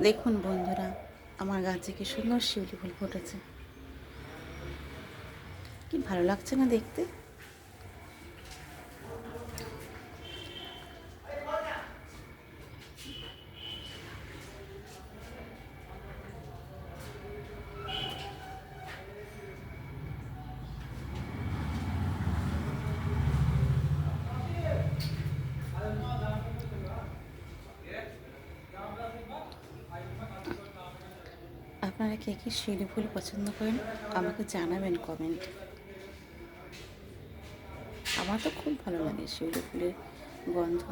দেখুন বন্ধুরা, আমার গাছে কি সুন্দর শিউলি ফুল ফুটেছে। কি ভালো লাগছে না দেখতে। আপনারা কে কে শিউলি ফুল পছন্দ করেন আমাকে জানাবেন কমেন্টে। আমার তো খুব ভালো লাগে শিউলি ফুলের গন্ধ।